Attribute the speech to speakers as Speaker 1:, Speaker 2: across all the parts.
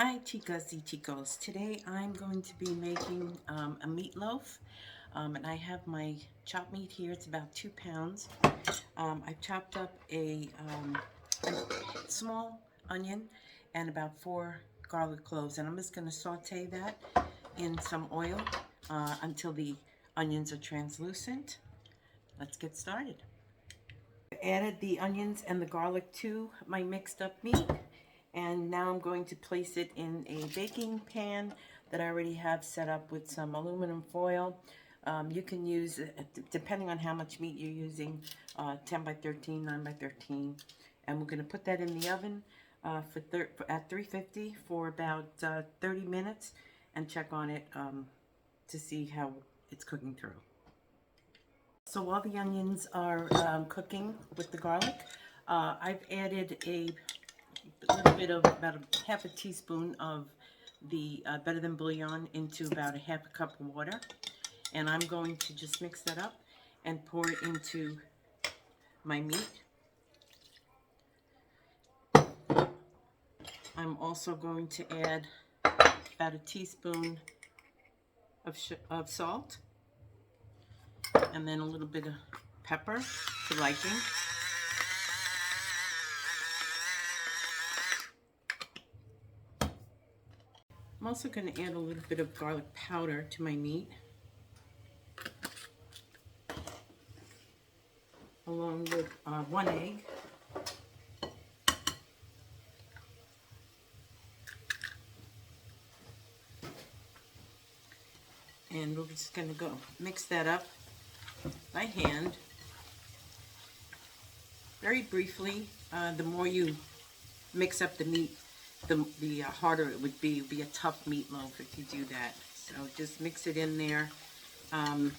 Speaker 1: Hi chicas y chicos. Today I'm going to be making a meatloaf, and I have my chopped meat here. It's about 2 pounds. I've chopped up a small onion and about 4 garlic cloves, and I'm just going to saute that in some oil until the onions are translucent. Let's get started. I added the onions and the garlic to my mixed up meat. And now I'm going to place it in a baking pan that I already have set up with some aluminum foil. You can use, depending on how much meat you're using, 10 by 13, 9 by 13. And we're going to put that in the oven at 350 for about 30 minutes and check on it to see how it's cooking through. So while the onions are cooking with the garlic, I've added a little bit of about a half a teaspoon of the Better Than Bouillon into about a half a cup of water, and I'm going to just mix that up and pour it into my meat. I'm also going to add about a teaspoon of salt and then a little bit of pepper to liking. I'm also going to add a little bit of garlic powder to my meat, along with 1 egg. And we're just going to go mix that up by hand very briefly. The more you mix up the meat, the harder it would be. It would be a tough meatloaf if you do that. So just mix it in there to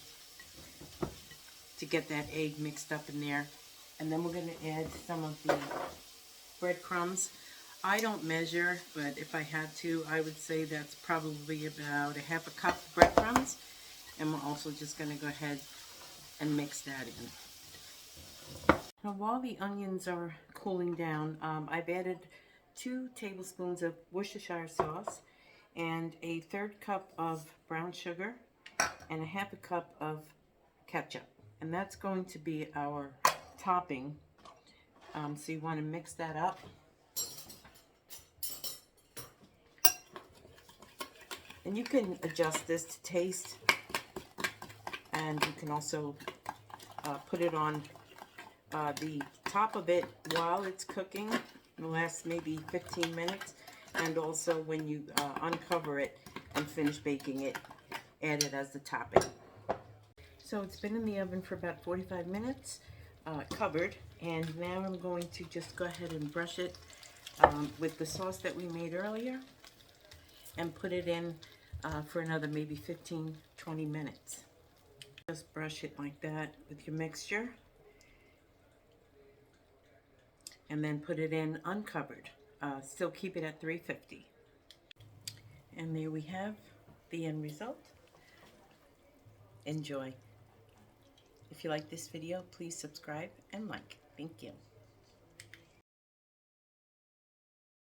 Speaker 1: get that egg mixed up in there. And then we're going to add some of the breadcrumbs. I don't measure, but if I had to, I would say that's probably about a half a cup of breadcrumbs. And we're also just going to go ahead and mix that in. Now while the onions are cooling down, I've added 2 tablespoons of Worcestershire sauce and a 1/3 cup of brown sugar and a half a cup of ketchup. And that's going to be our topping. So you want to mix that up. And you can adjust this to taste, and you can also put it on the top of it while it's cooking. It'll last maybe 15 minutes, and also when you uncover it and finish baking it, add it as the topping. So it's been in the oven for about 45 minutes, covered, and now I'm going to just go ahead and brush it with the sauce that we made earlier and put it in for another maybe 15-20 minutes. Just brush it like that with your mixture and then put it in uncovered. Still keep it at 350. And there we have the end result. Enjoy. If you like this video, please subscribe and like. Thank you.